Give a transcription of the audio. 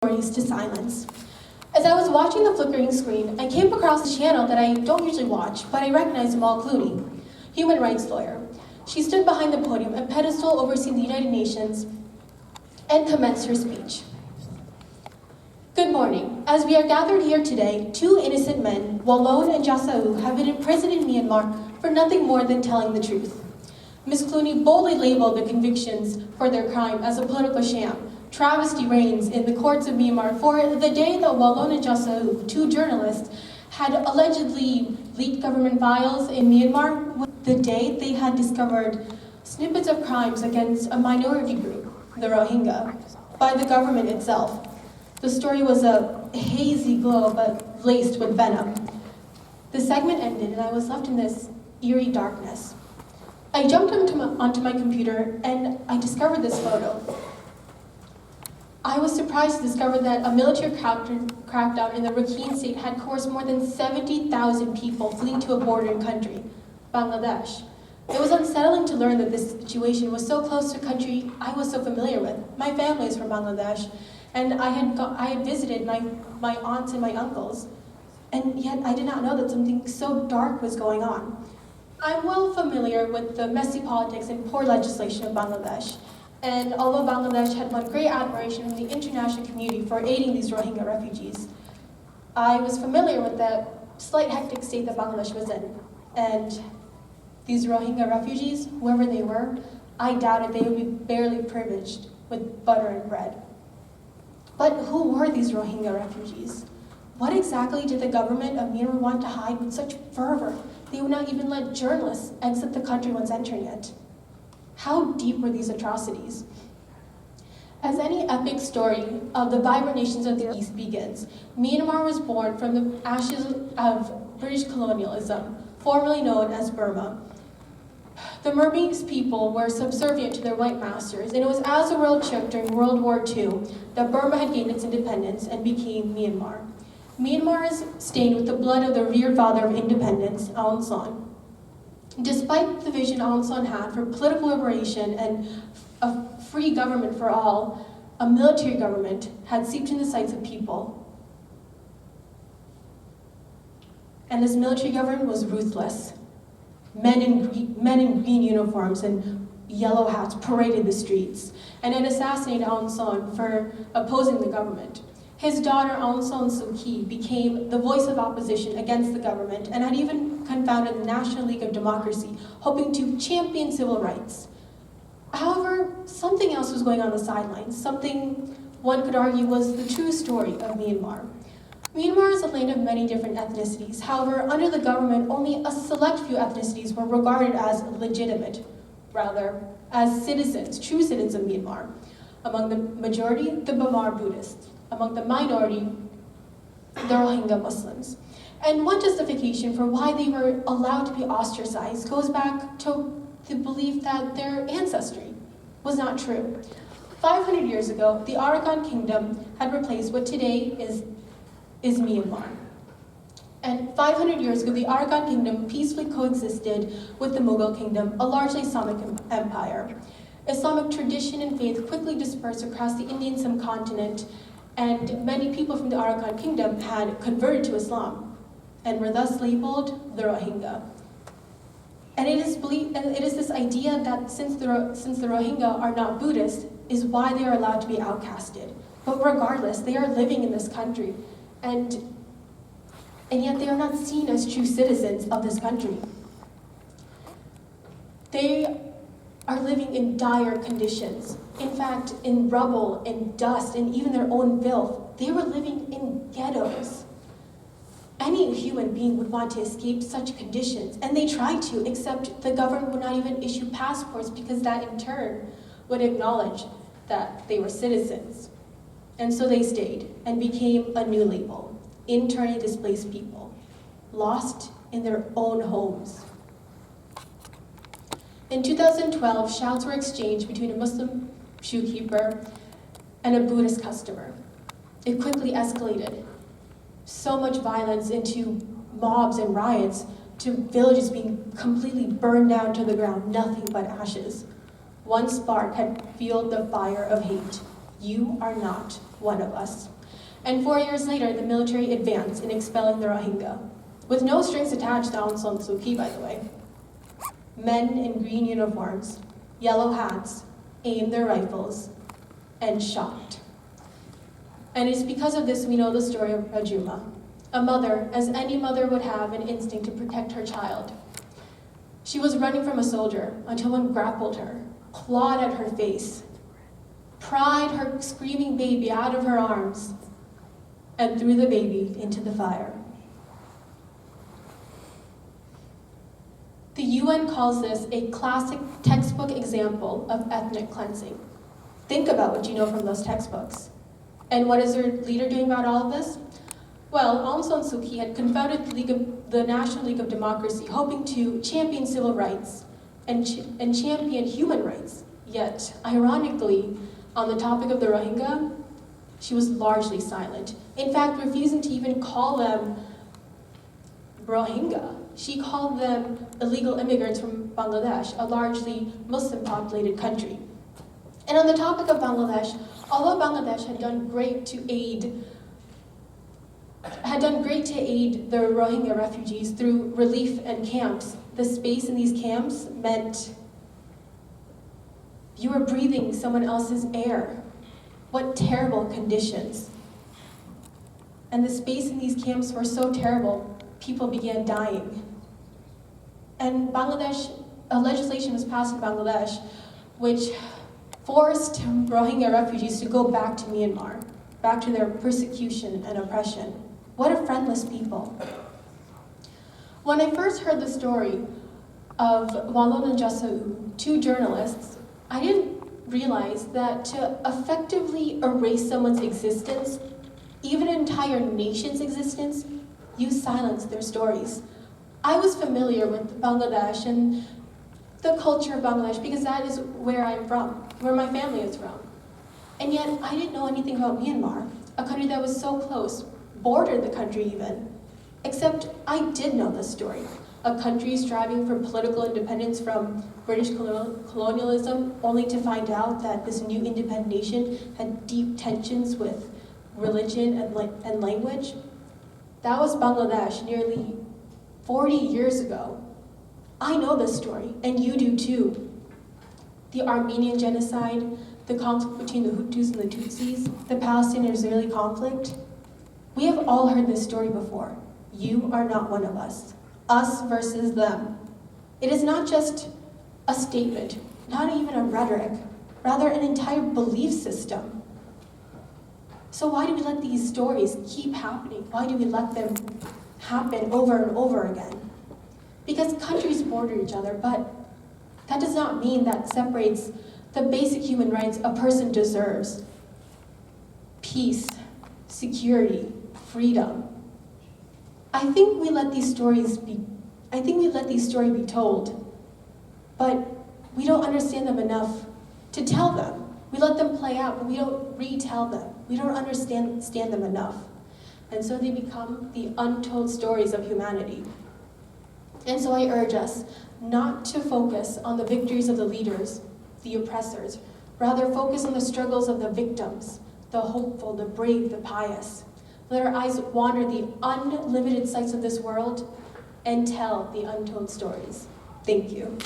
stories to silence. As I was watching the flickering screen, I came across a channel that I don't usually watch, but I recognized Amal Clooney, human rights lawyer. She stood behind the podium, a pedestal overseeing the United Nations, and commenced her speech. Good morning. As we are gathered here today, two innocent men, Wallon and Jassau, have been imprisoned in Myanmar for nothing more than telling the truth. Ms. Clooney boldly labeled the convictions for their crime as a political sham. Travesty reigns in the courts of Myanmar for the day that Wallon and Jassau, two journalists, had allegedly leaked government files in Myanmar, the day they had discovered snippets of crimes against a minority group, the Rohingya, by the government itself. The story was a hazy glow, but laced with venom. The segment ended, and I was left in this eerie darkness. I jumped onto my computer, and I discovered this photo. I was surprised to discover that a military crackdown in the Rakhine state had coerced more than 70,000 people fleeing to a bordering country, Bangladesh. It was unsettling to learn that this situation was so close to a country I was so familiar with. My family is from Bangladesh, and I had visited my aunts and my uncles, and yet I did not know that something so dark was going on. I'm well familiar with the messy politics and poor legislation of Bangladesh, and although Bangladesh had won great admiration from the international community for aiding these Rohingya refugees, I was familiar with the slight hectic state that Bangladesh was in, and these Rohingya refugees, whoever they were, I doubted they would be barely privileged with butter and bread. But who were these Rohingya refugees? What exactly did the government of Myanmar want to hide with such fervor? They would not even let journalists exit the country once entering it. How deep were these atrocities? As any epic story of the vibrant nations of the East begins, Myanmar was born from the ashes of British colonialism, formerly known as Burma. The Burmese people were subservient to their white masters, and it was as the world shook during World War II that Burma had gained its independence and became Myanmar. Myanmar is stained with the blood of the revered father of independence, Aung San. Despite the vision Aung San had for political liberation and a free government for all, a military government had seeped in the sights of people. And this military government was ruthless. Men in green uniforms and yellow hats paraded the streets and had assassinated Aung San for opposing the government. His daughter, Aung San Suu Kyi, became the voice of opposition against the government and had even confounded the National League of Democracy, hoping to champion civil rights. However, something else was going on the sidelines, something one could argue was the true story of Myanmar. Myanmar is a land of many different ethnicities. However, under the government, only a select few ethnicities were regarded as legitimate, rather, as citizens, true citizens of Myanmar. Among the majority, the Bamar Buddhists. Among the minority, the Rohingya Muslims. And one justification for why they were allowed to be ostracized goes back to the belief that their ancestry was not true. 500 years ago, the Arakan Kingdom had replaced what today is Myanmar. And 500 years ago, the Arakan Kingdom peacefully coexisted with the Mughal Kingdom, a largely Islamic empire. Islamic tradition and faith quickly dispersed across the Indian subcontinent, and many people from the Arakan Kingdom had converted to Islam and were thus labeled the Rohingya. And it is this idea that since the Rohingya are not Buddhist, is why they are allowed to be outcasted. But regardless, they are living in this country, and yet they are not seen as true citizens of this country. They are living in dire conditions. In fact, in rubble, in dust, and even their own filth. They were living in ghettos. Any human being would want to escape such conditions, and they tried to, except the government would not even issue passports because that in turn would acknowledge that they were citizens. And so they stayed and became a new label, internally displaced people, lost in their own homes. In 2012, shouts were exchanged between a Muslim shoekeeper and a Buddhist customer. It quickly escalated. So much violence into mobs and riots, to villages being completely burned down to the ground, nothing but ashes. One spark had fueled the fire of hate. You are not one of us. And 4 years later, the military advanced in expelling the Rohingya, with no strings attached to Aung San Suu Kyi, by the way. Men in green uniforms, yellow hats, aimed their rifles, and shot. And it's because of this we know the story of Rajuma, a mother, as any mother would have an instinct to protect her child. She was running from a soldier until one grappled her, clawed at her face, pried her screaming baby out of her arms, and threw the baby into the fire. The UN calls this a classic textbook example of ethnic cleansing. Think about what you know from those textbooks. And what is their leader doing about all of this? Well, Aung San Suu Kyi had confounded the National League of Democracy, hoping to champion civil rights and champion human rights. Yet, ironically, on the topic of the Rohingya, she was largely silent. In fact, refusing to even call them Rohingya. She called them illegal immigrants from Bangladesh, a largely Muslim-populated country. And on the topic of Bangladesh, although Bangladesh had done great to aid the Rohingya refugees through relief and camps, the space in these camps meant you were breathing someone else's air. What terrible conditions. And the space in these camps were so terrible, people began dying. And Bangladesh, a legislation was passed in Bangladesh which forced Rohingya refugees to go back to Myanmar, back to their persecution and oppression. What a friendless people. When I first heard the story of Walon and Jasau, two journalists, I didn't realize that to effectively erase someone's existence, even an entire nation's existence, you silence their stories. I was familiar with Bangladesh and the culture of Bangladesh because that is where I'm from, where my family is from. And yet I didn't know anything about Myanmar, a country that was so close, bordered the country even. Except I did know this story. A country striving for political independence from British colonialism, only to find out that this new independent nation had deep tensions with religion and language. That was Bangladesh nearly 40 years ago. I know this story, and you do too. The Armenian genocide, the conflict between the Hutus and the Tutsis, the Palestinian-Israeli conflict. We have all heard this story before. You are not one of us. Us versus them. It is not just a statement, not even a rhetoric, rather an entire belief system. So why do we let these stories keep happening? Why do we let them happen over and over again? Because countries border each other, but that does not mean that separates the basic human rights a person deserves. Peace, security, freedom. I think we let these stories be told, but we don't understand them enough to tell them. We let them play out, but we don't retell them. We don't understand them enough. And so they become the untold stories of humanity. And so I urge us not to focus on the victories of the leaders, the oppressors, rather focus on the struggles of the victims, the hopeful, the brave, the pious. Let our eyes wander the unlimited sights of this world and tell the untold stories. Thank you.